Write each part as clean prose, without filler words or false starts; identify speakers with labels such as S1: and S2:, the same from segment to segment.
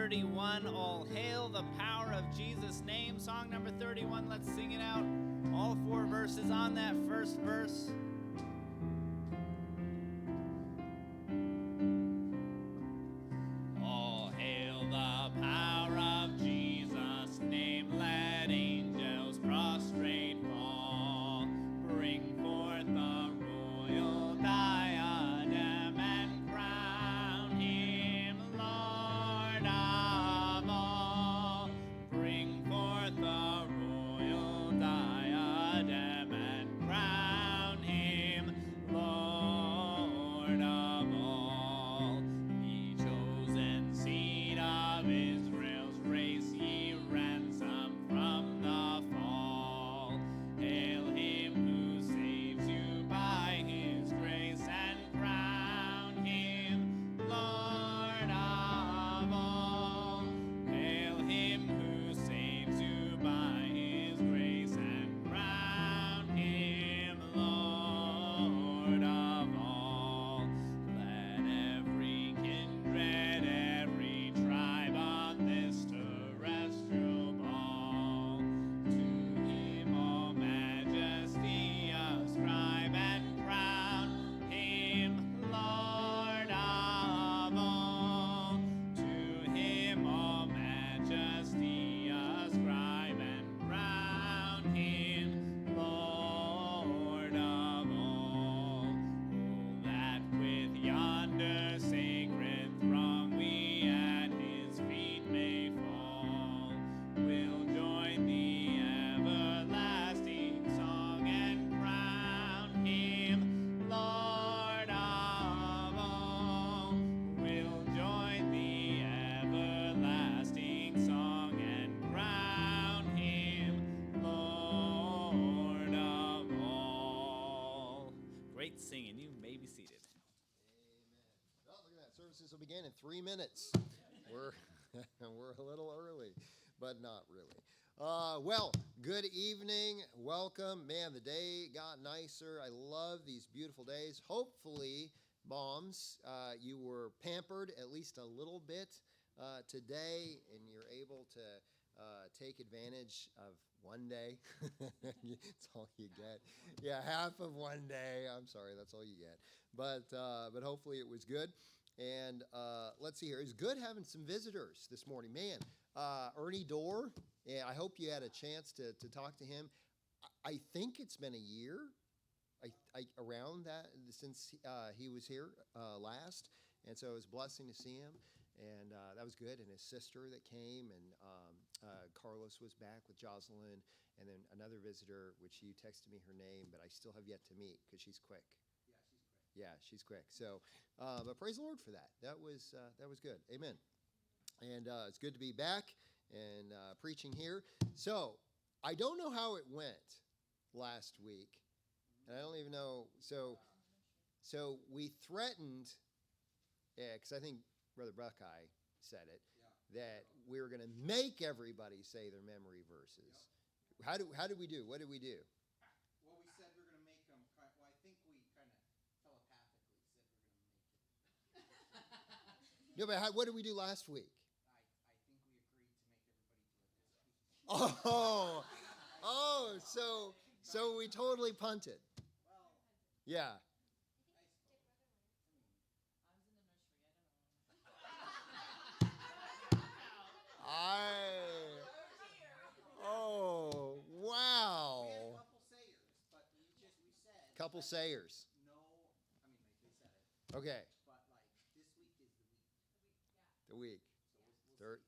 S1: 31, All Hail the Power of Jesus' Name. Song number 31, let's sing it out. All four verses on that first verse. All hail the power of Jesus' name. Let angels prostrate fall. Bring forth the royal diadem and crown him Lord of all. Bring forth the royal diadem and crown him Lord of all. Ye chosen seed of Israel's race, ye ransom from the fall. Hail him who saves you by his grace and crown him Lord of all. Hail him who saves you by his grace and crown him Lord of all. Let every kindred, every tribe on this terrestrial ball to him all majesty ascribe and crown him Lord of all. To him all majesty ascribe and crown him Lord of all. Oh, that with yonder sacred throng we at his feet may fall. We'll join the everlasting song and crown him Lord of all. We'll join the everlasting song and crown him Lord of all. Great singing. You may be seated.
S2: Amen. Well, look at that. Services will begin in 3 minutes. We're a little early, but not really. Well, good evening. Welcome. Man, the day got nicer. I love these beautiful days. Hopefully, moms, you were pampered at least a little bit today, and you're able to take advantage of one day. That's all you get. Yeah, half of one day. I'm sorry, that's all you get. But hopefully it was good. And let's see here. It's good having some visitors this morning. Man, Ernie Dorr, yeah, I hope you had a chance to talk to him. I think it's been a year around that since he was here last. And so it was a blessing to see him. And that was good. And his sister that came, and Carlos was back with Jocelyn. And then another visitor, which you texted me her name, but I still have yet to meet because she's quick. Yeah, she's quick. So, but praise the Lord for that. That was good. Amen. And it's good to be back and preaching here. So, I don't know how it went last week, and I don't even know. So we threatened, because I think Brother Buckeye said it, that we were going to make everybody say their memory verses. Yep. How did we do? What did we do?
S3: Well, we said we were going to make them. Well, I think we kind of telepathically said we were going to make it.
S2: No, but what did we do last week?
S3: I think we agreed to make everybody do it this week.
S2: So we totally punted.
S3: Well,
S2: Yeah. Oh, wow.
S3: we had a couple sayers, but we said.
S2: Couple sayers.
S3: No, I mean, they said it.
S2: Okay.
S3: But this week is the week.
S2: The week.
S3: So we'll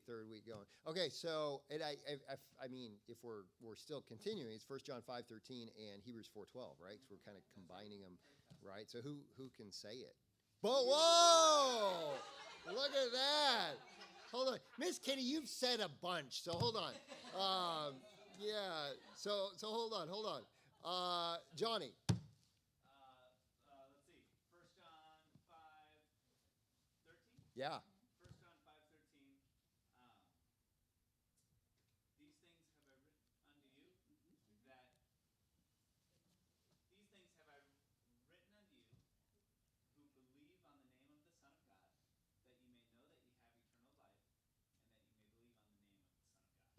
S2: Third week going. Okay, so I mean, if we're still continuing, it's 1 John 5:13 and Hebrews 4:12, right? So we're kind of combining them, right? So who can say it? But whoa! Look at that. Hold on. Miss Kitty, you've said a bunch, so hold on. Yeah, so hold on. Johnny.
S1: Let's see. 1 John 5:13.
S2: Yeah.
S1: 1 John 5:13. These things have I written unto you, that these things have I written unto you, who believe on the name of the Son of God, that ye may know that ye have eternal life,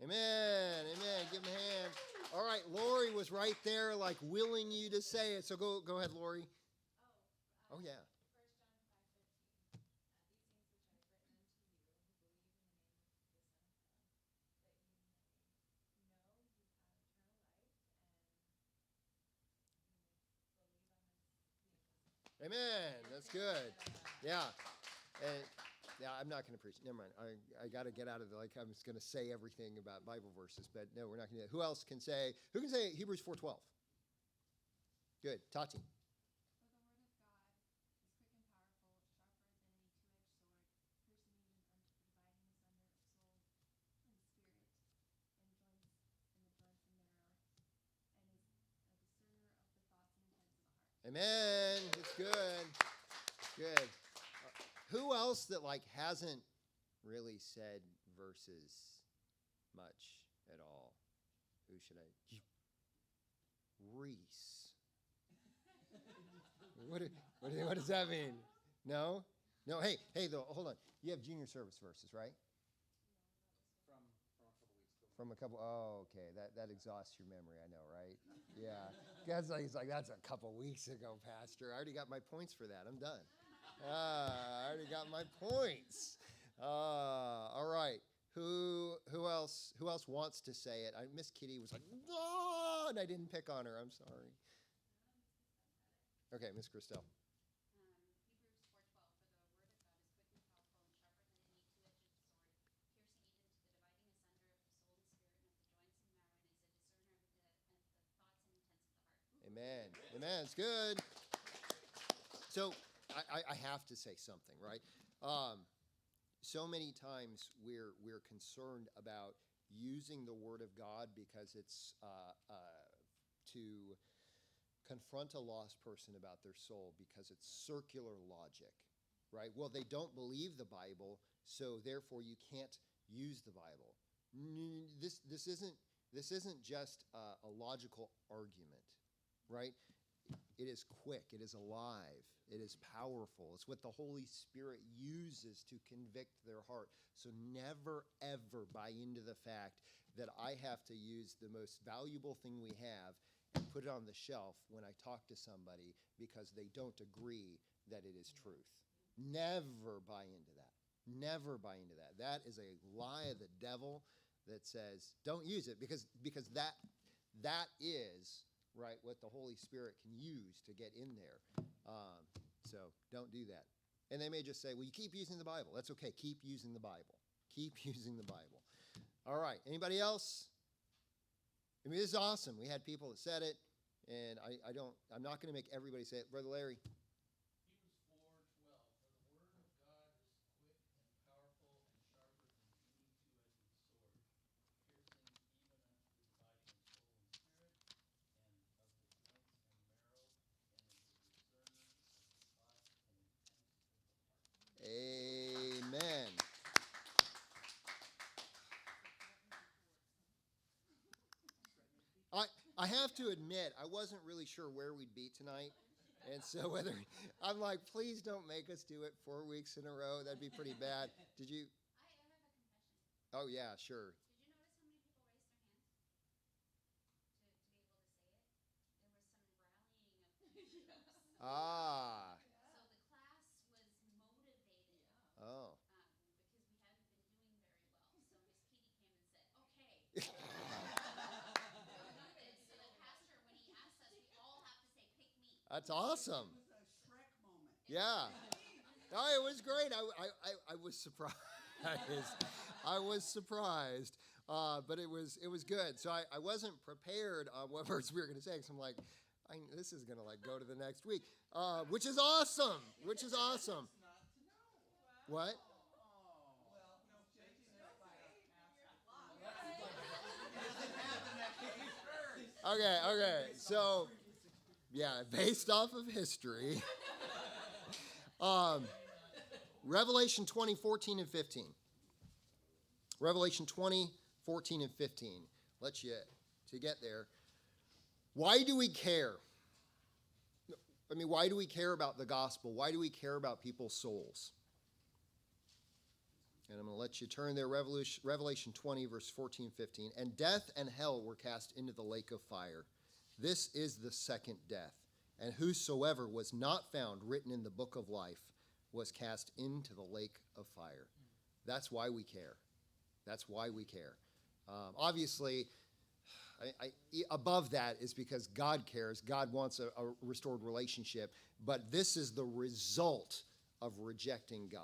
S2: Amen. Amen. Give him a hand. All right, Lori was right there, like willing you to say it. So go ahead, Lori. Oh, yeah. Amen. That's good. Yeah. And yeah, I'm not going to preach. Never mind. I got to get out of the, like, I'm just going to say everything about Bible verses, but no, we're not going to do that. Who else can say, Hebrews 4:12? Good. Tati. Amen. It's good. Good. Who else that like hasn't really said verses much at all? Who should I? Reese. What does that mean? No? No, hey, though, hold on. You have junior service verses, right? From a couple, oh, okay. That exhausts your memory, I know, right? Yeah. He's like, that's a couple weeks ago, Pastor. I already got my points for that. I'm done. I already got my points. All right. Who else wants to say it? Miss Kitty was like, no, and I didn't pick on her. I'm sorry. Okay, Miss Christelle. Amen. Amen. It's good. So I have to say something, right? So many times we're concerned about using the Word of God because it's to confront a lost person about their soul because it's circular logic, right? Well, they don't believe the Bible, so therefore you can't use the Bible. This isn't just a logical argument, right? It is quick. It is alive. It is powerful. It's what the Holy Spirit uses to convict their heart. So never, ever buy into the fact that I have to use the most valuable thing we have and put it on the shelf when I talk to somebody because they don't agree that it is truth. Never buy into that. Never buy into that. That is a lie of the devil that says don't use it because that is right what the Holy Spirit can use to get in there. So don't do that. And they may just say, well, you keep using the Bible. That's okay. Keep using the Bible. Keep using the Bible. All right. Anybody else? I mean, this is awesome. We had people that said it, and I'm not going to make everybody say it. Brother Larry. Amen. I have to admit, I wasn't really sure where we'd be tonight. And so I'm like, please don't make us do it 4 weeks in a row. That'd be pretty bad. Did you?
S4: I have a confession.
S2: Oh, yeah, sure.
S4: Did you notice how many people raised their hands to be able to say it? There was some rallying of groups.
S2: Ah.
S4: So the class was motivated
S2: Oh.
S4: because we hadn't been doing very well. So Miss Kitty came and said, okay. So the pastor, when he asked us, we all have to say, pick me.
S2: That's awesome.
S3: It was a Shrek moment.
S2: Yeah. No, it was great. I was surprised. I was surprised. But it was good. So I wasn't prepared on what verse we were going to say. So I'm like, this is going to like go to the next week, which is awesome. Which is awesome. What? Okay. So, yeah, based off of history, Revelation 20, 14, and 15. Revelation 20, 14, and 15. Let you to get there. Why do we care? I mean, why do we care about the gospel? Why do we care about people's souls? And I'm going to let you turn there, Revelation 20, verse 14, 15. And death and hell were cast into the lake of fire. This is the second death. And whosoever was not found written in the book of life was cast into the lake of fire. That's why we care. That's why we care. Obviously, above that is because God cares. God wants a restored relationship. But this is the result of rejecting God.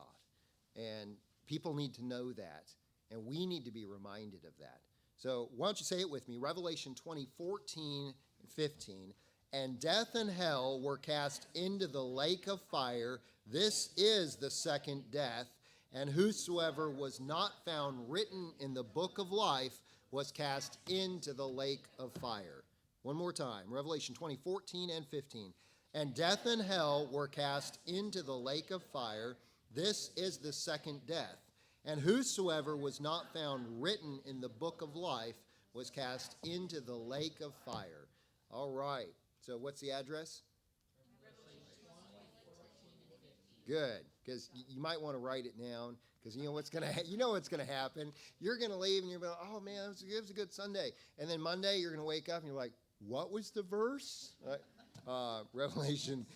S2: And people need to know that. And we need to be reminded of that. So why don't you say it with me? Revelation 20, 14, 15. And death and hell were cast into the lake of fire. This is the second death. And whosoever was not found written in the book of life was cast into the lake of fire. One more time. Revelation 20, 14 and 15. And death and hell were cast into the lake of fire. This is the second death. And whosoever was not found written in the book of life was cast into the lake of fire. All right. So what's the address? Good, because you might want to write it down, because you know what's going to happen. You're going to leave and you're going, oh man, it was a good Sunday. And then Monday you're going to wake up and you're like, what was the verse? Revelation.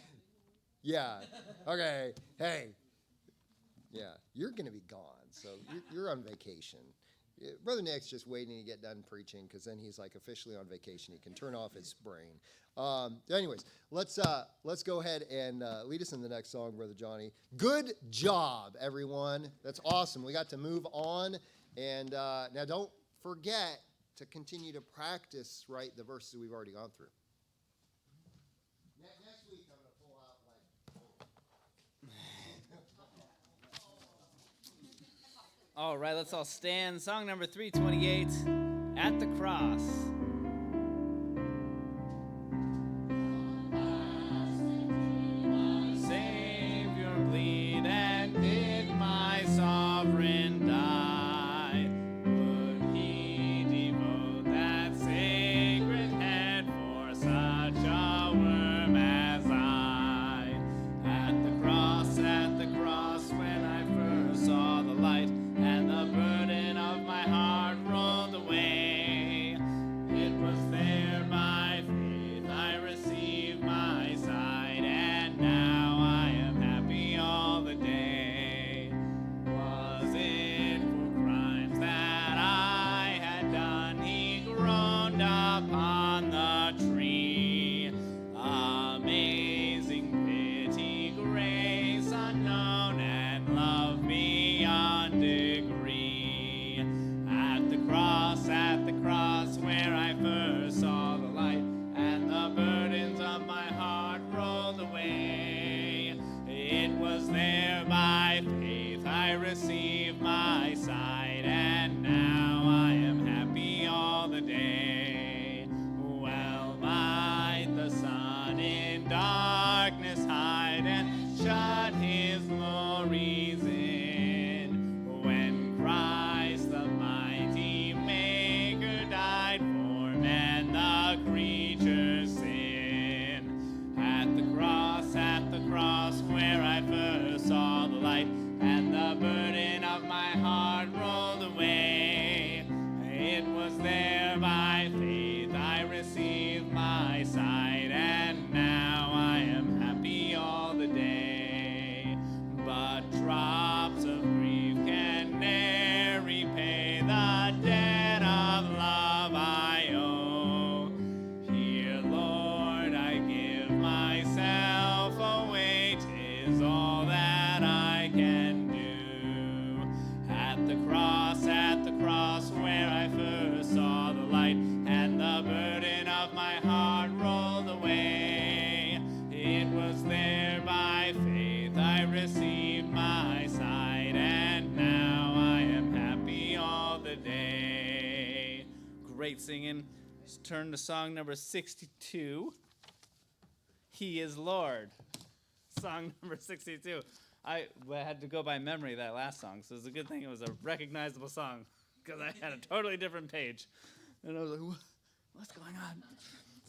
S2: Yeah. Okay. Hey. Yeah. You're going to be gone. So you're on vacation. Brother Nick's just waiting to get done preaching, because then he's like officially on vacation. He can turn off his brain. Anyways, let's go ahead and lead us in the next song, Brother Johnny. Good job, everyone. That's awesome. We got to move on. And now don't forget to continue to practice, right, the verses we've already gone through. Next week, I'm going to pull out
S1: All right, let's all stand. Song number 328, At the Cross. Savior bleed, and did my sovereign die? Would he devote that sacred head for such a worm as I? At the cross, when I first saw the light, and the burden of my heart rolled away. It was there by faith I received my sight, and now I am happy all the day. Was it for crimes that I had done he groaned upon the tree? Amazing pity, grace unknown, and love beyond degree. At the cross, where I first saw the light, and the burdens of my heart rolled away. It was there by faith I received my sight, and now I am happy all the day. Well might the sun in darkness hide, and shut his glories in, when Christ the mighty Maker died for man, the creature's sin. At the cross, where I first saw the light, and the burden of my heart rolled away. It was there by faith I received my sight, and now I am happy all the day. But drops of grief can ne'er repay the debt of love I owe. Here, Lord, I give myself away, 'tis all that I can do. At the cross, where I first saw the light, and the burden of my heart rolled away. It was there by faith I received my sight, and now I am happy all the day. Great singing. Let's turn to song number 62. He is Lord. Song number 62. I had to go by memory that last song, so it's a good thing it was a recognizable song, because I had a totally different page. And I was like, what's going on?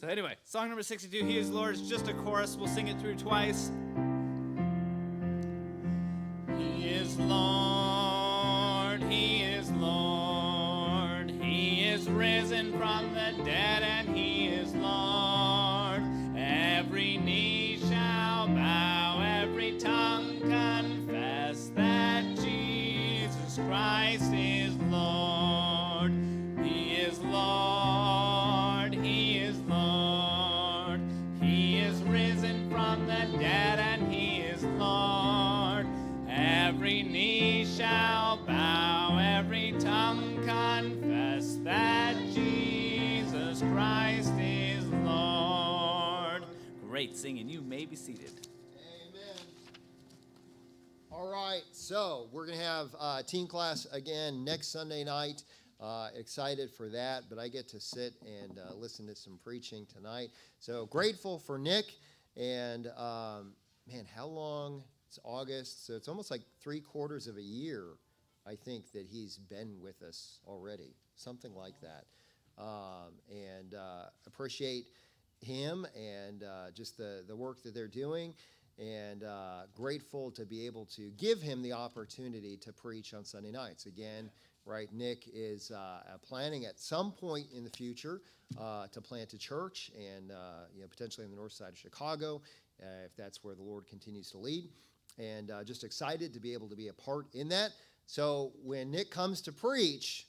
S1: So anyway, song number 62, He is Lord. It's just a chorus. We'll sing it through twice. He is Lord. risen from the dead, and he is Lord. Every knee shall bow, every tongue confess that Jesus Christ is Lord. He is Lord, he is Lord. He is risen from the dead, and he is Lord. Every knee shall bow, every tongue confess that Jesus Christ is Lord. Great singing. You may be seated.
S2: Amen. All right, so we're going to have teen class again next Sunday night. Excited for that, but I get to sit and listen to some preaching tonight. So grateful for Nick, and man, how long? It's August, so it's almost like 3/4 of a year, I think, that he's been with us already, something like that. And appreciate him and just the work that they're doing, and grateful to be able to give him the opportunity to preach on Sunday nights. Again, right, Nick is planning at some point in the future to plant a church, and potentially on the north side of Chicago, if that's where the Lord continues to lead. And just excited to be able to be a part in that. So when Nick comes to preach,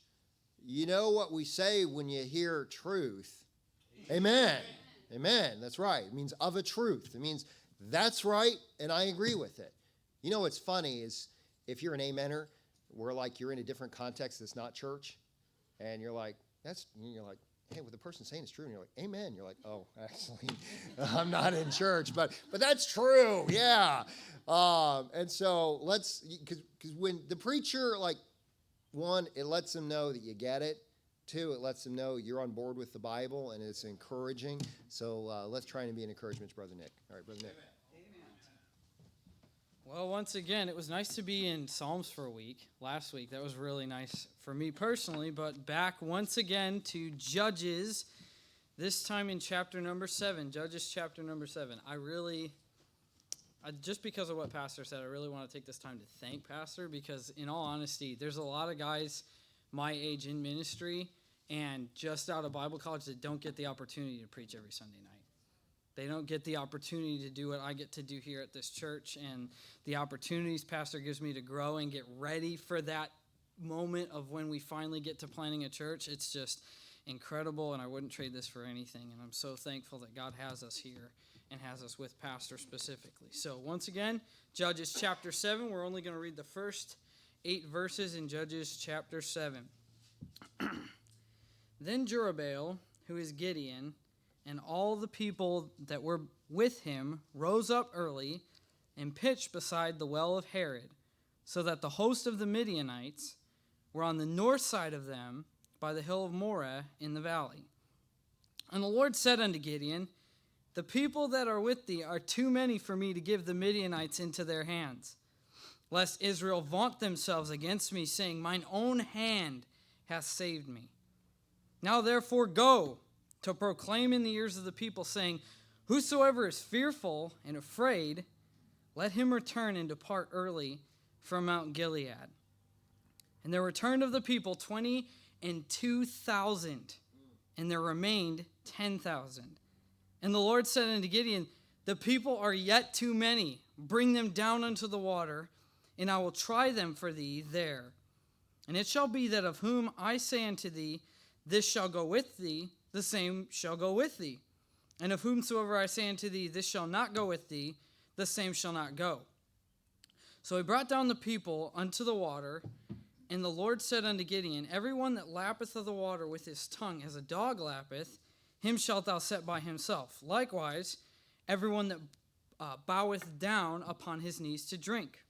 S2: you know what we say when you hear truth. Amen. Amen. That's right. It means of a truth. It means that's right, and I agree with it. You know what's funny is if you're an amener, where like you're in a different context that's not church, and you're like, hey, what the person's saying is true, and you're like, amen. You're like, oh, actually, I'm not in church, but that's true, yeah. And so because when the preacher, like, one, it lets them know that you get it. Two, it lets them know you're on board with the Bible, and it's encouraging. So let's try and be an encouragement to Brother Nick. All right, Brother Nick.
S5: Well, once again, it was nice to be in Psalms for a week. Last week, that was really nice for me personally, but back once again to Judges, this time in chapter number 7, Judges chapter number 7. Just because of what Pastor said, I really want to take this time to thank Pastor, because in all honesty, there's a lot of guys my age in ministry and just out of Bible college that don't get the opportunity to preach every Sunday night. They don't get the opportunity to do what I get to do here at this church, and the opportunities Pastor gives me to grow and get ready for that moment of when we finally get to planning a church. It's just incredible, and I wouldn't trade this for anything, and I'm so thankful that God has us here and has us with Pastor specifically. So once again, Judges chapter 7. We're only going to read the first 8 verses in Judges chapter 7. Then Jerubbaal, who is Gideon, and all the people that were with him rose up early and pitched beside the well of Herod, so that the host of the Midianites were on the north side of them by the hill of Moreh in the valley. And the Lord said unto Gideon, the people that are with thee are too many for me to give the Midianites into their hands, lest Israel vaunt themselves against me, saying, mine own hand hath saved me. Now therefore go to proclaim in the ears of the people, saying, whosoever is fearful and afraid, let him return and depart early from Mount Gilead. And there returned of the people 22,000, and there remained 10,000. And the Lord said unto Gideon, the people are yet too many. Bring them down unto the water, and I will try them for thee there. And it shall be that of whom I say unto thee, this shall go with thee, the same shall go with thee. And of whomsoever I say unto thee, this shall not go with thee, the same shall not go. So he brought down the people unto the water, and the Lord said unto Gideon, every one that lappeth of the water with his tongue as a dog lappeth, him shalt thou set by himself. Likewise, every one that boweth down upon his knees to drink.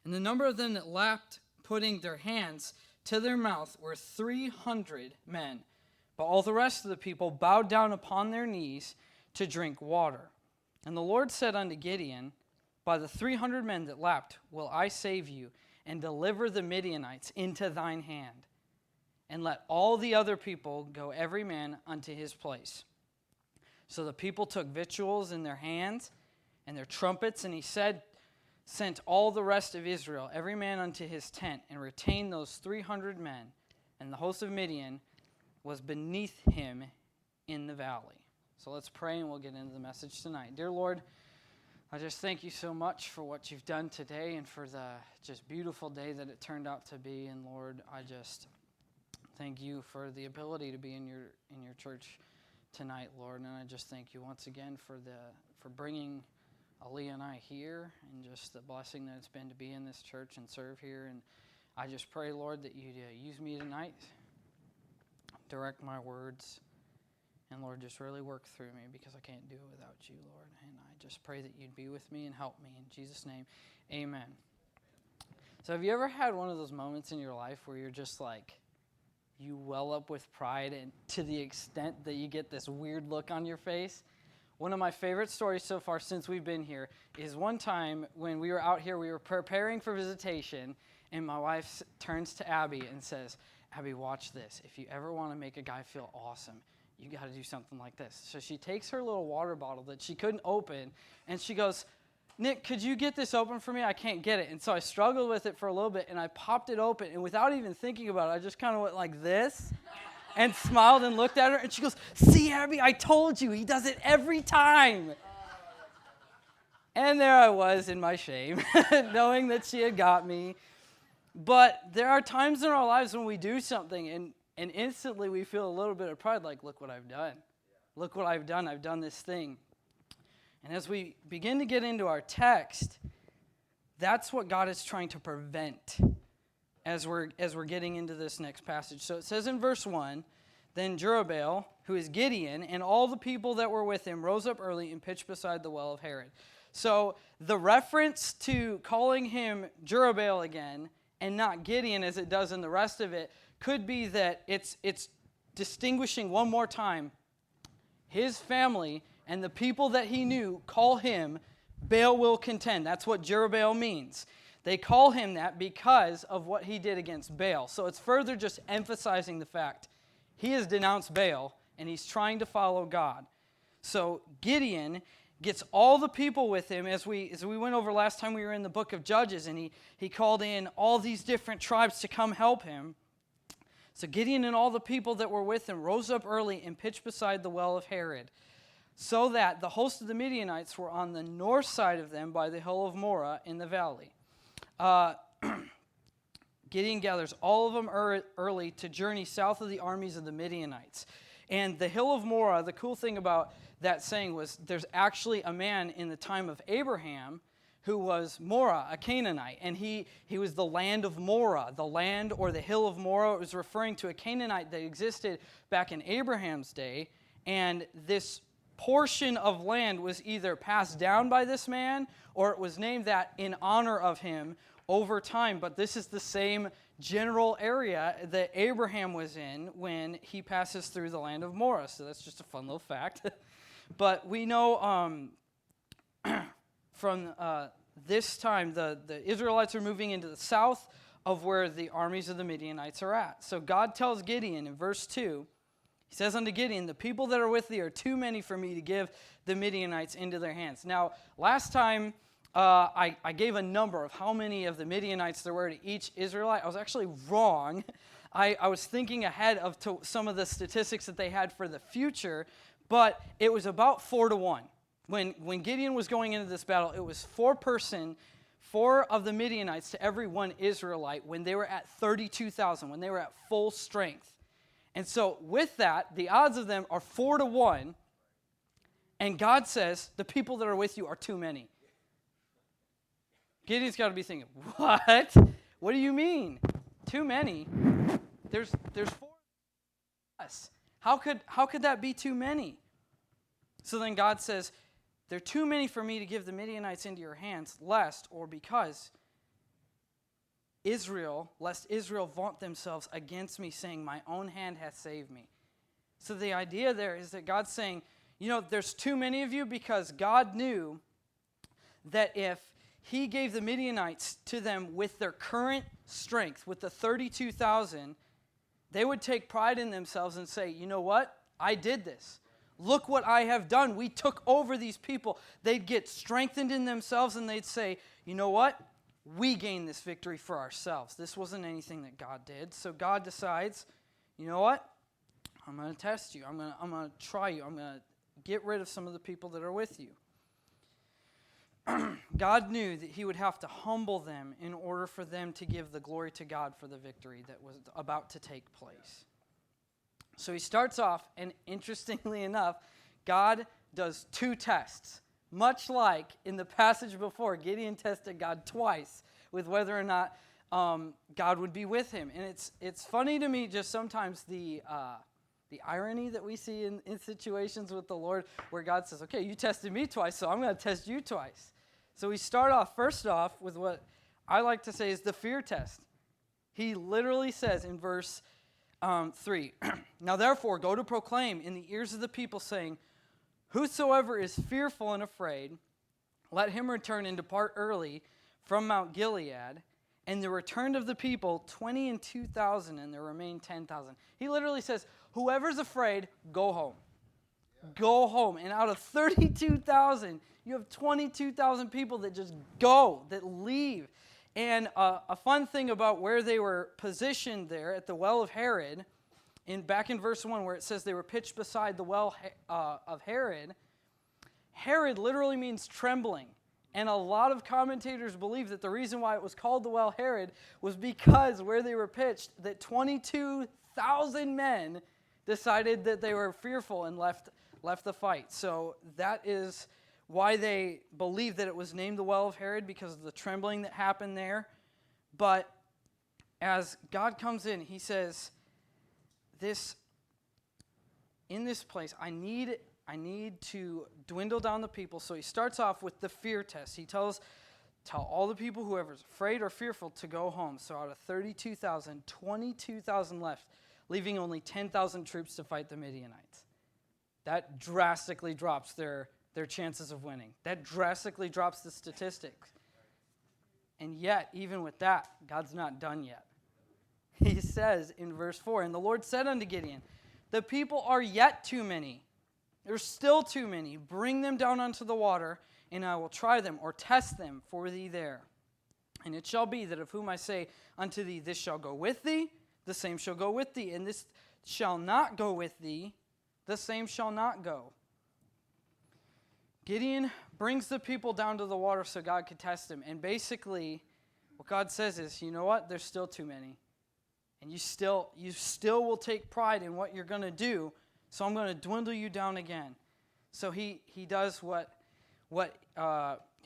S5: And the number of them that lapped, putting their hands to their mouth, were 300 men. But all the rest of the people bowed down upon their knees to drink water. And the Lord said unto Gideon, by the 300 men that lapped will I save you, and deliver the Midianites into thine hand. And let all the other people go every man unto his place. So the people took victuals in their hands and their trumpets, and he sent all the rest of Israel, every man unto his tent, and retained those 300 men. And the host of Midian was beneath him in the valley. So let's pray and we'll get into the message tonight. Dear Lord, I just thank you so much for what you've done today and for the just beautiful day that it turned out to be. And Lord, I just thank you for the ability to be in your church tonight, Lord. And I just thank you once again for bringing Aaliyah and I here, and just the blessing that it's been to be in this church and serve here. And I just pray, Lord, that you'd use me tonight, direct my words, and Lord, just really work through me, because I can't do it without you, Lord. And I just pray that you'd be with me and help me. In Jesus' name, amen. So have you ever had one of those moments in your life where you're just like, you well up with pride, and to the extent that you get this weird look on your face? One of my favorite stories so far since we've been here is one time when we were out here, we were preparing for visitation, and my wife turns to Abby and says, Abby, watch this. If you ever want to make a guy feel awesome, you got to do something like this. So she takes her little water bottle that she couldn't open, and she goes, Nick, could you get this open for me? I can't get it. And so I struggled with it for a little bit, and I popped it open, and without even thinking about it, I just kind of went like this and smiled and looked at her, and she goes, see, Abby, I told you, he does it every time. And there I was in my shame, knowing that she had got me. But there are times in our lives when we do something, and instantly we feel a little bit of pride, like, look what I've done. Look what I've done. I've done this thing. And as we begin to get into our text, that's what God is trying to prevent as we're getting into this next passage. So it says in verse 1, then Jerubbaal, who is Gideon, and all the people that were with him rose up early and pitched beside the well of Herod. So the reference to calling him Jerubbaal again and not Gideon as it does in the rest of it could be that it's distinguishing one more time his family and the people that he knew call him Baal will contend. That's what Jerubbaal means. They call him that because of what he did against Baal. So it's further just emphasizing the fact he has denounced Baal and he's trying to follow God. So Gideon gets all the people with him, as we went over last time we were in the book of Judges, and he called in all these different tribes to come help him. So Gideon and all the people that were with him rose up early and pitched beside the well of Herod, so that the host of the Midianites were on the north side of them by the hill of Morah in the valley. Gideon gathers all of them early to journey south of the armies of the Midianites. And the hill of Morah, the cool thing about that saying was there's actually a man in the time of Abraham who was Morah, a Canaanite. And he was the land of Morah, the land or the hill of Morah. It was referring to a Canaanite that existed back in Abraham's day. And this portion of land was either passed down by this man or it was named that in honor of him over time. But this is the same general area that Abraham was in when he passes through the land of Morah. So that's just a fun little fact. But we know from this time the Israelites are moving into the south of where the armies of the Midianites are at. So God tells Gideon in verse 2, he says unto Gideon, the people that are with thee are too many for me to give the Midianites into their hands. Now, last time I gave a number of how many of the Midianites there were to each Israelite. I was actually wrong. I was thinking ahead of some of the statistics that they had for the future, but it was about 4-1. When Gideon was going into this battle, it was 4 of the Midianites to every one Israelite when they were at 32,000, when they were at full strength. And so with that, the odds of them are 4-1, and God says, the people that are with you are too many. Gideon's got to be thinking, what? What do you mean? Too many? There's 4 of us. How could that be too many? So then God says, they're too many for me to give the Midianites into your hands, lest or because lest Israel vaunt themselves against me, saying, my own hand hath saved me. So the idea there is that God's saying, there's too many of you because God knew that if he gave the Midianites to them with their current strength, with the 32,000, they would take pride in themselves and say, you know what? I did this. Look what I have done. We took over these people. They'd get strengthened in themselves and they'd say, you know what? We gained this victory for ourselves. This wasn't anything that God did. So God decides, you know what? I'm going to test you. I'm going to try you. I'm going to get rid of some of the people that are with you. God knew that he would have to humble them in order for them to give the glory to God for the victory that was about to take place. So he starts off, and interestingly enough, God does 2 tests. Much like in the passage before, Gideon tested God twice with whether or not God would be with him. And it's funny to me just sometimes the irony that we see in situations with the Lord where God says, okay, you tested me twice, so I'm going to test you twice. So we start off, first off, with what I like to say is the fear test. He literally says in verse 3, now therefore go to proclaim in the ears of the people, saying, whosoever is fearful and afraid, let him return and depart early from Mount Gilead. And the return of the people, 20 and 2,000, and there remain 10,000. He literally says, whoever's afraid, go home. Yeah. Go home. And out of 32,000, you have 22,000 people that just go, that leave. And a fun thing about where they were positioned there at the well of Herod, back in verse 1 where it says they were pitched beside the well of Herod, Herod literally means trembling. And a lot of commentators believe that the reason why it was called the well Herod was because where they were pitched, that 22,000 men decided that they were fearful and left the fight. So that is why they believe that it was named the well of Herod, because of the trembling that happened there. But as God comes in, he says, in this place, I need to dwindle down the people. So he starts off with the fear test. He tell all the people, whoever's afraid or fearful, to go home. So out of 32,000, 22,000 left, leaving only 10,000 troops to fight the Midianites. That drastically drops their chances of winning. That drastically drops the statistics. And yet, even with that, God's not done yet. He says in verse 4, and the Lord said unto Gideon, the people are yet too many. There's still too many. Bring them down unto the water, and I will try them, or test them for thee there. And it shall be that of whom I say unto thee, this shall go with thee, the same shall go with thee. And this shall not go with thee, the same shall not go. Gideon brings the people down to the water so God could test them. And basically, what God says is, you know what? There's still too many. And you still will take pride in what you're going to do, so I'm going to dwindle you down again. So he does he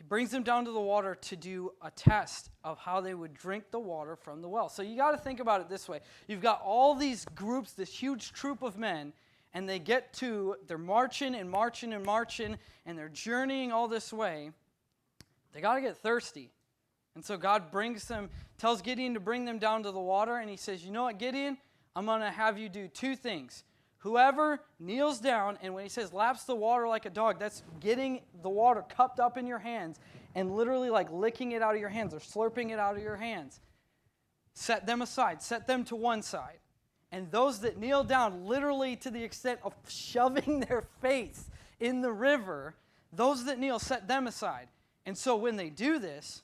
S5: brings them down to the water to do a test of how they would drink the water from the well. So you got to think about it this way. You've got all these groups, this huge troop of men, and they're marching and marching and marching, and they're journeying all this way. They got to get thirsty. And so God tells Gideon to bring them down to the water, and he says, you know what, Gideon? I'm going to have you do 2 things. Whoever kneels down, and when he says laps the water like a dog, that's getting the water cupped up in your hands and literally like licking it out of your hands or slurping it out of your hands. Set them aside. Set them to one side. And those that kneel down, literally to the extent of shoving their face in the river, those that kneel, set them aside. And so when they do this,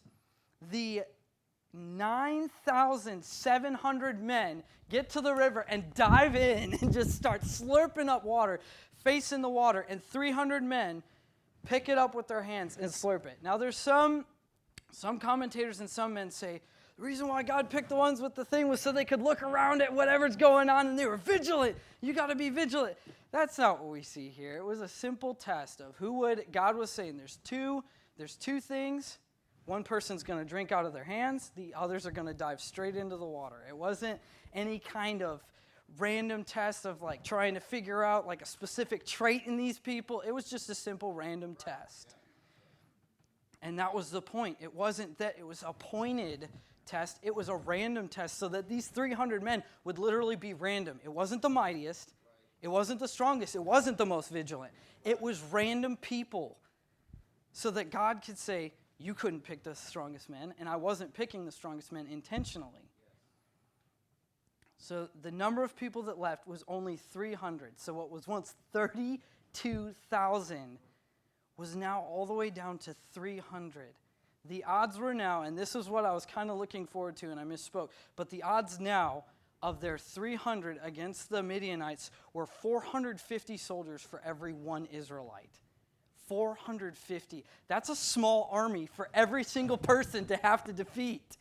S5: the 9,700 men get to the river and dive in and just start slurping up water, face in the water, and 300 men pick it up with their hands and slurp it. Now there's some commentators and some men say, the reason why God picked the ones with the thing was so they could look around at whatever's going on and they were vigilant. You got to be vigilant. That's not what we see here. It was a simple test of God was saying there's two things. One person's going to drink out of their hands. The others are going to dive straight into the water. It wasn't any kind of random test of like trying to figure out like a specific trait in these people. It was just a simple random test. And that was the point. It wasn't that it was a pointed test. It was a random test so that these 300 men would literally be random. It wasn't the mightiest. It wasn't the strongest. It wasn't the most vigilant. It was random people so that God could say, you couldn't pick the strongest men, and I wasn't picking the strongest men intentionally. So the number of people that left was only 300. So what was once 32,000 was now all the way down to 300. The odds were now, and this is what I was kind of looking forward to, and I misspoke, but the odds now of their 300 against the Midianites were 450 soldiers for every one Israelite. 450. That's a small army for every single person to have to defeat.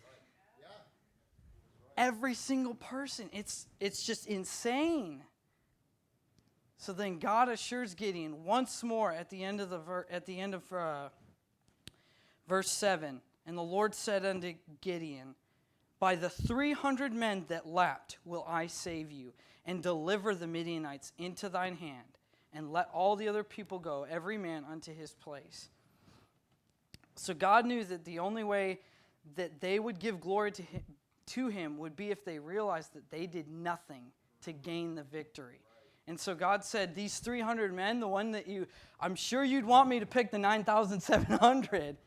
S5: Every single person. It's just insane. So then God assures Gideon once more at the end of verse 7, and the Lord said unto Gideon, by the 300 men that lapped will I save you, and deliver the Midianites into thine hand, and let all the other people go, every man unto his place. So God knew that the only way that they would give glory to him would be if they realized that they did nothing to gain the victory. And so God said, these 300 men, the one that I'm sure you'd want me to pick the 9,700,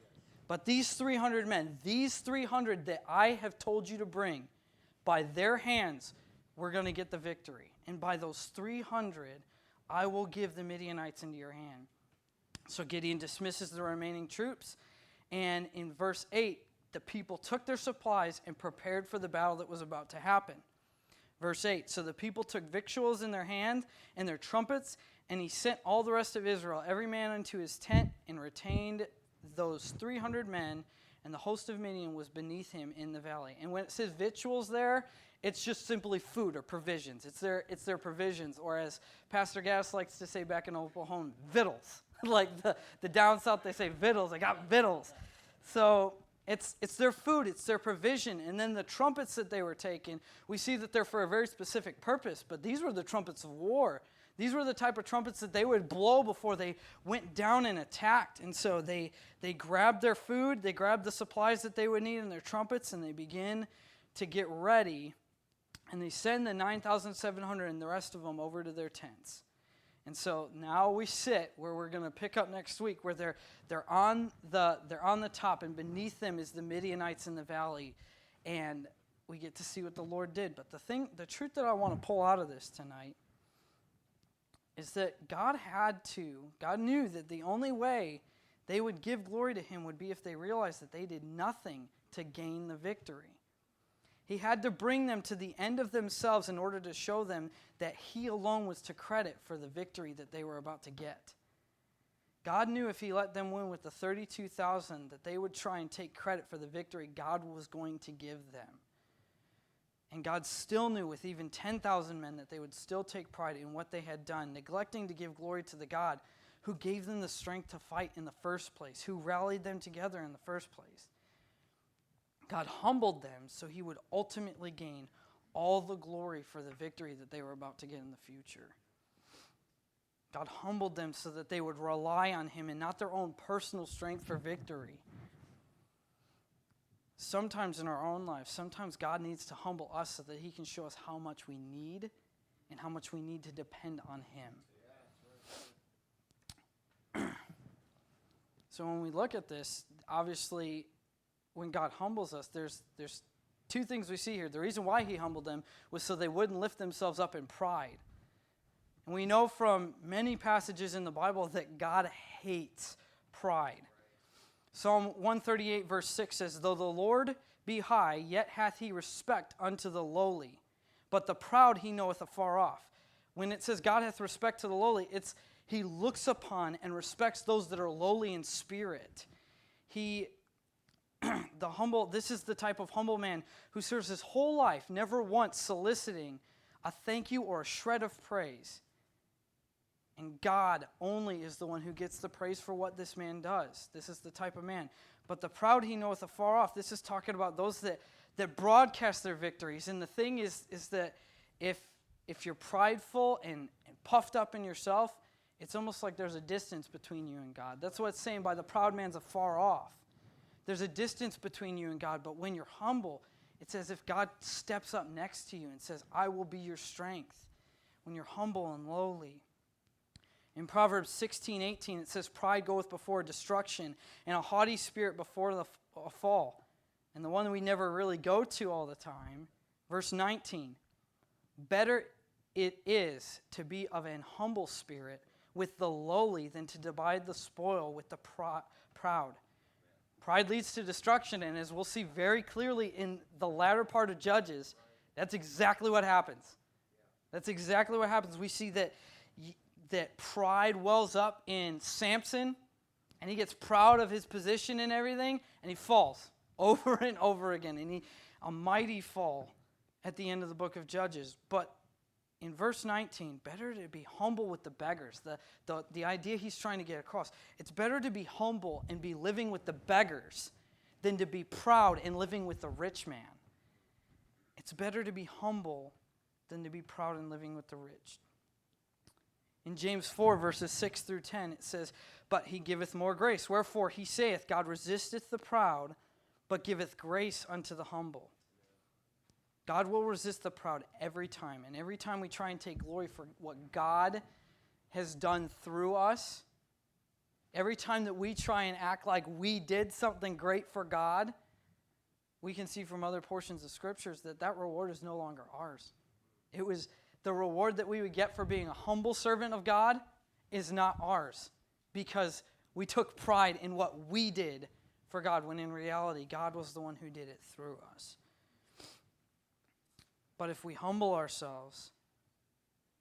S5: but these 300 men, these 300 that I have told you to bring, by their hands, we're going to get the victory. And by those 300, I will give the Midianites into your hand. So Gideon dismisses the remaining troops. And in verse 8, the people took their supplies and prepared for the battle that was about to happen. Verse 8, so the people took victuals in their hand and their trumpets, and he sent all the rest of Israel, every man unto his tent, and retained those 300 men, and the host of Midian was beneath him in the valley. And when it says victuals there, it's just simply food or provisions. It's their provisions, or as Pastor Gass likes to say back in Oklahoma, victuals. Like the down south, they say victuals. I got victuals. So it's their food, it's their provision. And then the trumpets that they were taking, we see that they're for a very specific purpose, but these were the trumpets of war. These were the type of trumpets that they would blow before they went down and attacked. And so they grabbed their food, they grabbed the supplies that they would need in their trumpets, and they begin to get ready. And they send the 9,700 and the rest of them over to their tents. And so now we sit where we're going to pick up next week, where they're on the top, and beneath them is the Midianites in the valley, and we get to see what the Lord did. But the truth that I want to pull out of this tonight is that God knew that the only way they would give glory to him would be if they realized that they did nothing to gain the victory. He had to bring them to the end of themselves in order to show them that he alone was to credit for the victory that they were about to get. God knew if he let them win with the 32,000 that they would try and take credit for the victory God was going to give them. And God still knew with even 10,000 men that they would still take pride in what they had done, neglecting to give glory to the God who gave them the strength to fight in the first place, who rallied them together in the first place. God humbled them so he would ultimately gain all the glory for the victory that they were about to get in the future. God humbled them so that they would rely on him and not their own personal strength for victory. Sometimes in our own lives, sometimes God needs to humble us so that he can show us how much we need and how much we need to depend on him. So when we look at this, obviously, when God humbles us, there's two things we see here. The reason why he humbled them was so they wouldn't lift themselves up in pride. And we know from many passages in the Bible that God hates pride. Psalm 138 verse 6 says, though the Lord be high, yet hath he respect unto the lowly, but the proud he knoweth afar off. When it says God hath respect to the lowly, it's he looks upon and respects those that are lowly in spirit. This is the type of humble man who serves his whole life, never once soliciting a thank you or a shred of praise. And God only is the one who gets the praise for what this man does. This is the type of man. But the proud he knoweth afar off, this is talking about those that broadcast their victories. And the thing is that if you're prideful and puffed up in yourself, it's almost like there's a distance between you and God. That's what it's saying by the proud man's afar off. There's a distance between you and God, but when you're humble, it's as if God steps up next to you and says, I will be your strength. When you're humble and lowly. In Proverbs 16:18, it says, pride goeth before destruction, and a haughty spirit before a fall. And the one that we never really go to all the time, verse 19, better it is to be of an humble spirit with the lowly than to divide the spoil with the proud. Pride leads to destruction, and as we'll see very clearly in the latter part of Judges, That's exactly what happens. That's exactly what happens. We see that pride wells up in Samson, and he gets proud of his position and everything, and he falls over and over again. And a mighty fall at the end of the book of Judges. But in verse 19, better to be humble with the beggars. The idea he's trying to get across. It's better to be humble and be living with the beggars than to be proud and living with the rich man. It's better to be humble than to be proud and living with the rich. In James 4, verses 6 through 10, it says, "But he giveth more grace. Wherefore he saith, God resisteth the proud, but giveth grace unto the humble." God will resist the proud every time. And every time we try and take glory for what God has done through us, every time that we try and act like we did something great for God, we can see from other portions of scriptures that reward is no longer ours. It was the reward that we would get for being a humble servant of God is not ours, because we took pride in what we did for God, when in reality, God was the one who did it through us. But if we humble ourselves,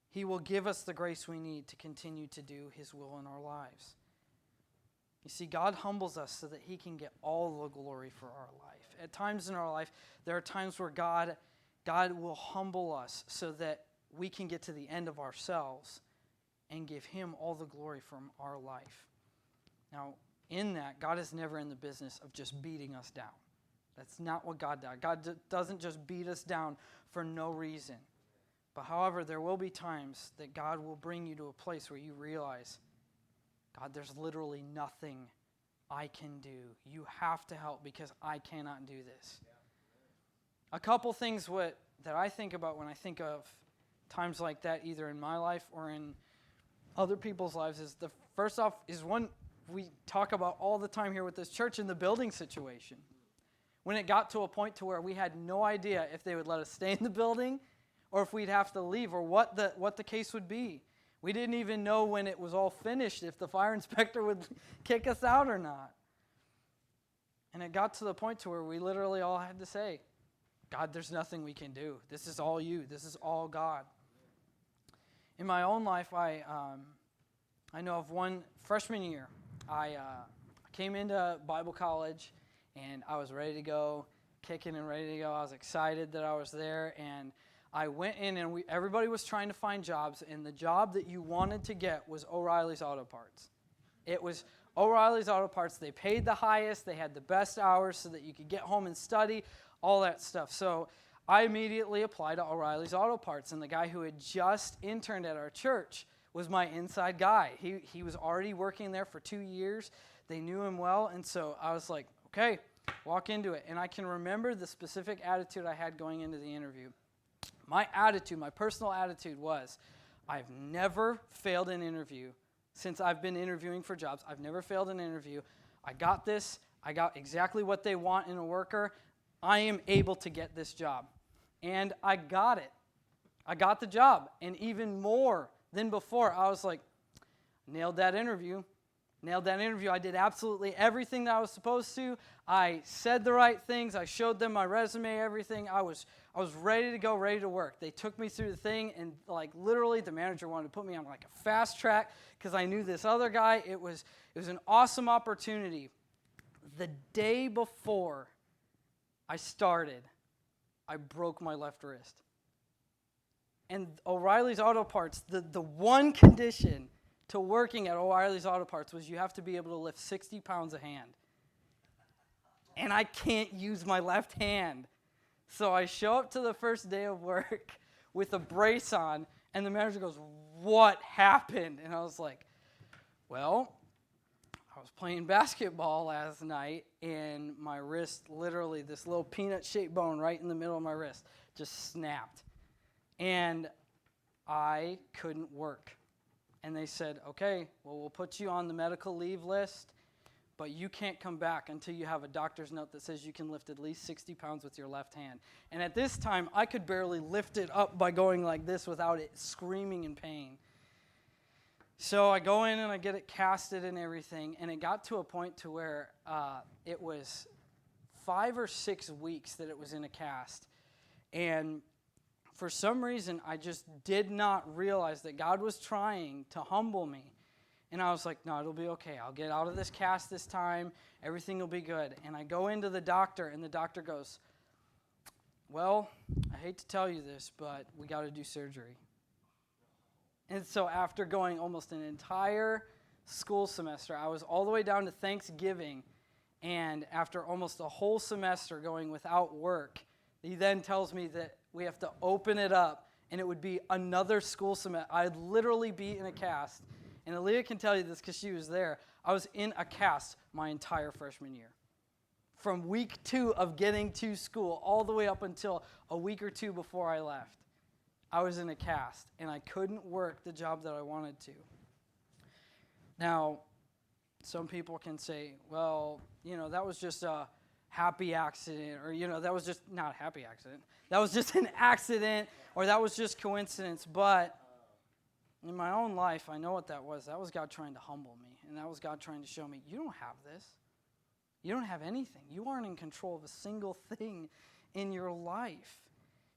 S5: he will give us the grace we need to continue to do his will in our lives. You see, God humbles us so that he can get all the glory for our life. At times in our life, there are times where God will humble us so that we can get to the end of ourselves and give him all the glory from our life. Now, in that, God is never in the business of just beating us down. That's not what God does. God doesn't just beat us down for no reason. But however, there will be times that God will bring you to a place where you realize, God, there's literally nothing I can do. You have to help because I cannot do this. A couple things that I think about when I think of times like that, either in my life or in other people's lives, is the first off is one we talk about all the time here with this church in the building situation. When it got to a point to where we had no idea if they would let us stay in the building or if we'd have to leave or what the case would be. We didn't even know when it was all finished if the fire inspector would kick us out or not. And it got to the point to where we literally all had to say, God, there's nothing we can do. This is all you. This is all God. In my own life, I know of one freshman year. I came into Bible college, and I was ready to go, kicking and ready to go. I was excited that I was there, and I went in, and everybody was trying to find jobs, and the job that you wanted to get was O'Reilly's Auto Parts. It was O'Reilly's Auto Parts. They paid the highest. They had the best hours so that you could get home and study, all that stuff. So I immediately applied to O'Reilly's Auto Parts, and the guy who had just interned at our church was my inside guy. He was already working there for 2 years. They knew him well, and so I was like, okay, walk into it. And I can remember the specific attitude I had going into the interview. My attitude, my personal attitude was, I've never failed an interview since I've been interviewing for jobs. I've never failed an interview. I got this. I got exactly what they want in a worker. I am able to get this job. And I got it. I got the job. And even more than before, I was like, nailed that interview. I did absolutely everything that I was supposed to. I said the right things. I showed them my resume, everything. I was ready to go, ready to work. They took me through the thing, and like literally the manager wanted to put me on like a fast track because I knew this other guy. It was an awesome opportunity. The day before I started, I broke my left wrist. And O'Reilly's Auto Parts, the one condition to working at O'Reilly's Auto Parts was you have to be able to lift 60 pounds a hand. And I can't use my left hand. So I show up to the first day of work with a brace on, and the manager goes, "What happened?" And I was like, well, I was playing basketball last night, and my wrist, literally this little peanut-shaped bone right in the middle of my wrist, just snapped. And I couldn't work. And they said, okay, well, we'll put you on the medical leave list, but you can't come back until you have a doctor's note that says you can lift at least 60 pounds with your left hand. And at this time, I could barely lift it up by going like this without it screaming in pain. So I go in and I get it casted and everything, and it got to a point to where it was 5 or 6 weeks that it was in a cast. And for some reason, I just did not realize that God was trying to humble me. And I was like, no, it'll be okay. I'll get out of this cast this time. Everything will be good. And I go into the doctor, and the doctor goes, well, I hate to tell you this, but we got to do surgery. And so after going almost an entire school semester, I was all the way down to Thanksgiving, and after almost a whole semester going without work, he then tells me that we have to open it up, and it would be another school semester. I'd literally be in a cast, and Aaliyah can tell you this because she was there. I was in a cast my entire freshman year. From week 2 of getting to school all the way up until a week or 2 before I left, I was in a cast, and I couldn't work the job that I wanted to. Now, some people can say, well, that was just a happy accident, or, that was just not a happy accident. That was just an accident, or that was just coincidence. But in my own life, I know what that was. That was God trying to humble me, and that was God trying to show me, you don't have this. You don't have anything. You aren't in control of a single thing in your life.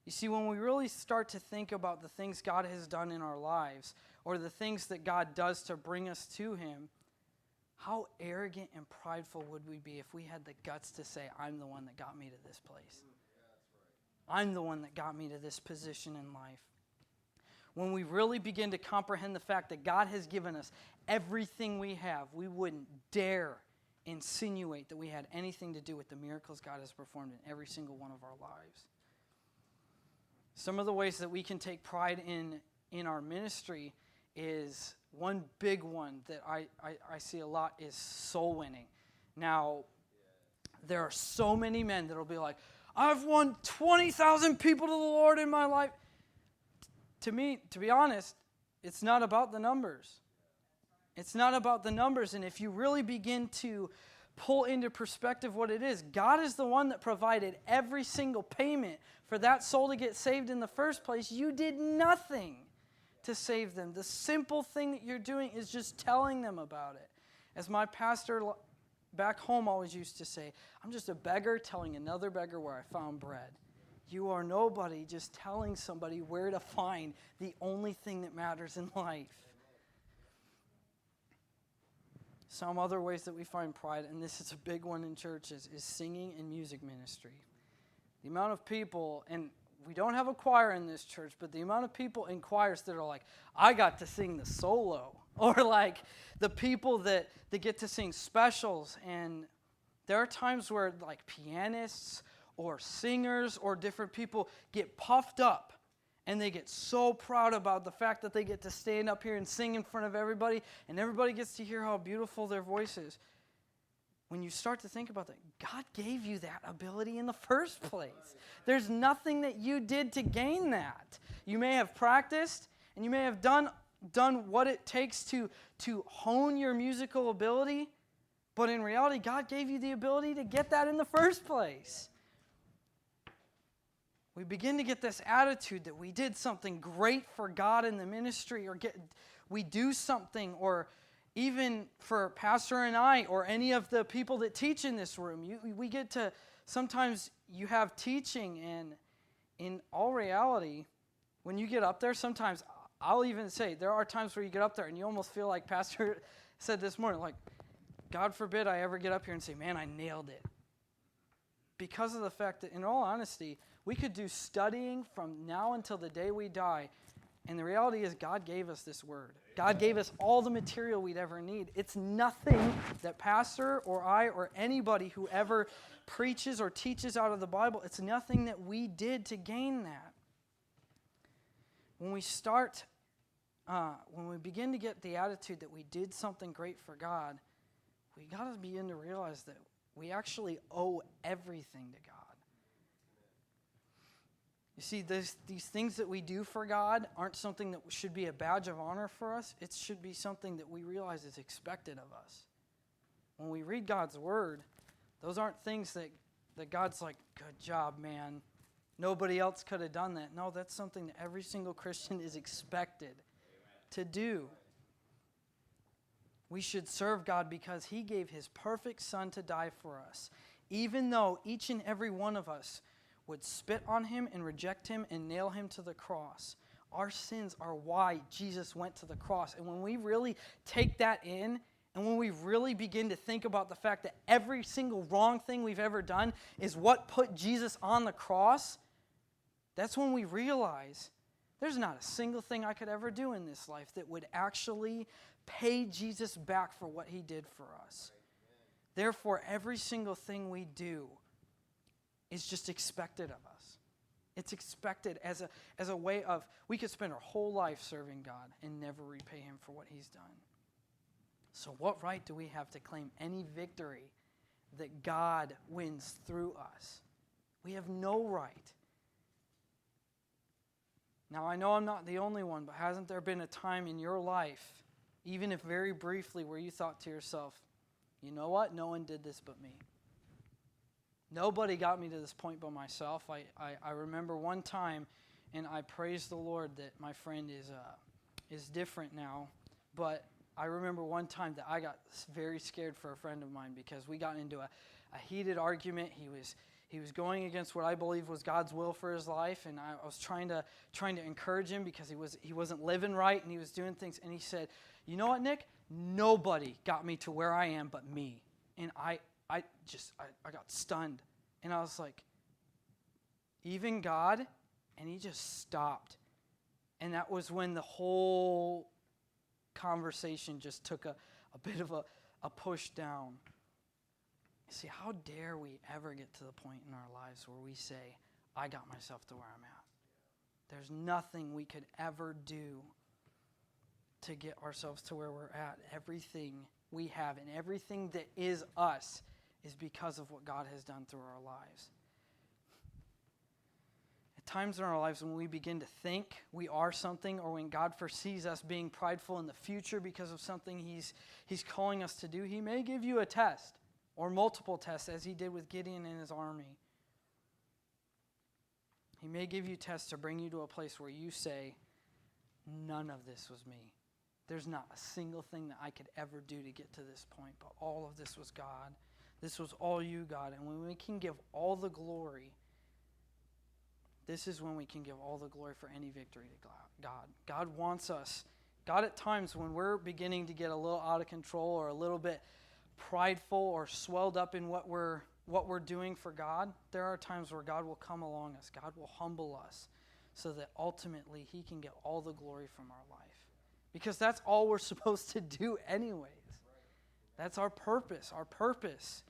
S5: You see, when we really start to think about the things God has done in our lives, or the things that God does to bring us to Him, how arrogant and prideful would we be if we had the guts to say, I'm the one that got me to this place. I'm the one that got me to this position in life. When we really begin to comprehend the fact that God has given us everything we have, we wouldn't dare insinuate that we had anything to do with the miracles God has performed in every single one of our lives. Some of the ways that we can take pride in our ministry is one big one that I see a lot is soul winning. Now, there are so many men that will be like, I've won 20,000 people to the Lord in my life. To me, to be honest, it's not about the numbers. It's not about the numbers. And if you really begin to pull into perspective what it is, God is the one that provided every single payment for that soul to get saved in the first place. You did nothing to save them. The simple thing that you're doing is just telling them about it. As my pastor back home always used to say, I'm just a beggar telling another beggar where I found bread. You are nobody just telling somebody where to find the only thing that matters in life. Some other ways that we find pride, and this is a big one in churches, is singing and music ministry. The amount of people, and we don't have a choir in this church, but the amount of people in choirs that are like, I got to sing the solo. Or like the people that get to sing specials. And there are times where like pianists or singers or different people get puffed up. And they get so proud about the fact that they get to stand up here and sing in front of everybody. And everybody gets to hear how beautiful their voice is. When you start to think about that, God gave you that ability in the first place. There's nothing that you did to gain that. You may have practiced, and you may have done what it takes to hone your musical ability, but in reality, God gave you the ability to get that in the first place. We begin to get this attitude that we did something great for God in the ministry, or we do something, or even for Pastor and I, or any of the people that teach in this room, we get to, sometimes you have teaching, and in all reality, when you get up there, sometimes, I'll even say, there are times where you get up there and you almost feel like Pastor said this morning, like, God forbid I ever get up here and say, man, I nailed it. Because of the fact that, in all honesty, we could do studying from now until the day we die, and the reality is God gave us this word. God gave us all the material we'd ever need. It's nothing that Pastor or I or anybody who ever preaches or teaches out of the Bible, it's nothing that we did to gain that. When we begin to get the attitude that we did something great for God, we got to begin to realize that we actually owe everything to God. You see, these things that we do for God aren't something that should be a badge of honor for us. It should be something that we realize is expected of us. When we read God's word, those aren't things that God's like, good job, man. Nobody else could have done that. No, that's something that every single Christian is expected to do. We should serve God because He gave His perfect Son to die for us. Even though each and every one of us, would spit on him and reject him and nail him to the cross. Our sins are why Jesus went to the cross. And when we really take that in, and when we really begin to think about the fact that every single wrong thing we've ever done is what put Jesus on the cross, that's when we realize there's not a single thing I could ever do in this life that would actually pay Jesus back for what he did for us. Therefore, every single thing we do is just expected of us. It's expected as a way of, we could spend our whole life serving God and never repay him for what he's done. So what right do we have to claim any victory that God wins through us? We have no right. Now, I know I'm not the only one, but hasn't there been a time in your life, even if very briefly, where you thought to yourself, you know what? No one did this but me. Nobody got me to this point but myself. I remember one time, and I praise the Lord that my friend is different now, but I remember one time that I got very scared for a friend of mine because we got into a heated argument. He was going against what I believe was God's will for his life, and I was trying to encourage him because he wasn't living right and he was doing things. And he said, "You know what, Nick? Nobody got me to where I am but me." And I got stunned, and I was like, "Even God?" And he just stopped, and that was when the whole conversation just took a bit of a push down. See, how dare we ever get to the point in our lives where we say, I got myself to where I'm at. There's nothing we could ever do to get ourselves to where we're at. Everything we have and everything that is us is because of what God has done through our lives. At times in our lives when we begin to think we are something, or when God foresees us being prideful in the future because of something He's calling us to do, He may give you a test or multiple tests, as He did with Gideon and his army. He may give you tests to bring you to a place where you say, none of this was me. There's not a single thing that I could ever do to get to this point, but all of this was God. This was all you, God. And when we can give all the glory, this is when we can give all the glory for any victory to God. God wants us. God, at times when we're beginning to get a little out of control or a little bit prideful or swelled up in what we're doing for God, there are times where God will come along us. God will humble us so that ultimately He can get all the glory from our life. Because that's all we're supposed to do anyways. That's our purpose. Our purpose,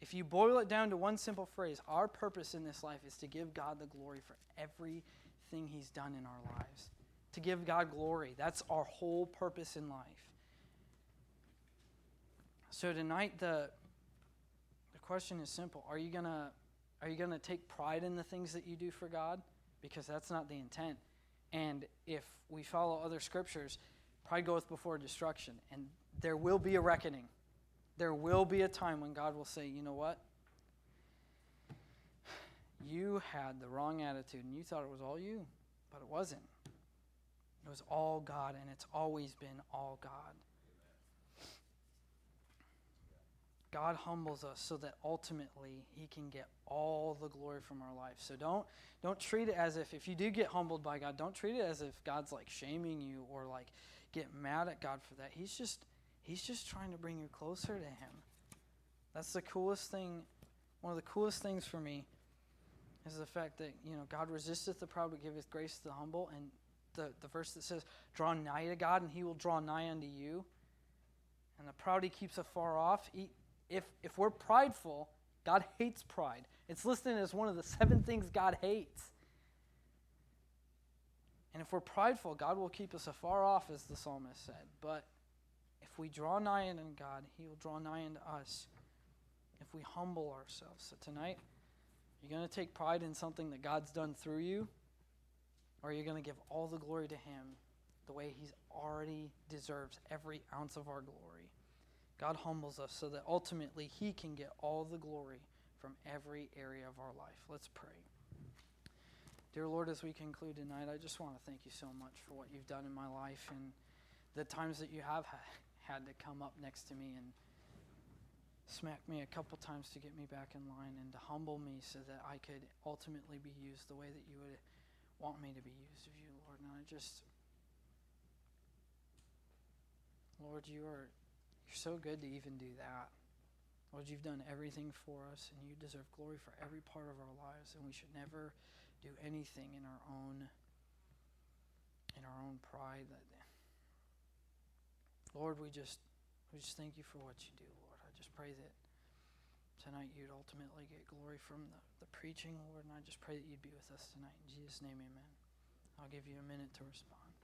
S5: if you boil it down to one simple phrase, our purpose in this life is to give God the glory for everything He's done in our lives. To give God glory. That's our whole purpose in life. So tonight the question is simple. Are you gonna take pride in the things that you do for God? Because that's not the intent. And if we follow other scriptures, pride goeth before destruction. And there will be a reckoning. There will be a time when God will say, you know what? You had the wrong attitude and you thought it was all you, but it wasn't. It was all God, and it's always been all God. God humbles us so that ultimately He can get all the glory from our life. So don't treat it as if you do get humbled by God, don't treat it as if God's like shaming you or like get mad at God for that. He's just trying to bring you closer to Him. That's the coolest thing. One of the coolest things for me is the fact that, God resisteth the proud but giveth grace to the humble. And the verse that says, draw nigh to God and He will draw nigh unto you. And the proud He keeps afar off. If we're prideful, God hates pride. It's listed as one of the 7 things God hates. And if we're prideful, God will keep us afar off, as the psalmist said. But if we draw nigh unto God, He will draw nigh unto us if we humble ourselves. So tonight, you're going to take pride in something that God's done through you, or you're going to give all the glory to Him the way He's already deserves every ounce of our glory. God humbles us so that ultimately He can get all the glory from every area of our life. Let's pray. Dear Lord, as we conclude tonight, I just want to thank You so much for what You've done in my life and the times that You have had to come up next to me and smack me a couple times to get me back in line and to humble me so that I could ultimately be used the way that you would want me to be used of you, Lord. And Lord, you're so good to even do that. Lord, you've done everything for us, and you deserve glory for every part of our lives, and we should never do anything in our own pride. Lord, we just thank you for what you do, Lord. I just pray that tonight you'd ultimately get glory from the preaching, Lord, and I just pray that you'd be with us tonight. In Jesus' name, amen. I'll give you a minute to respond.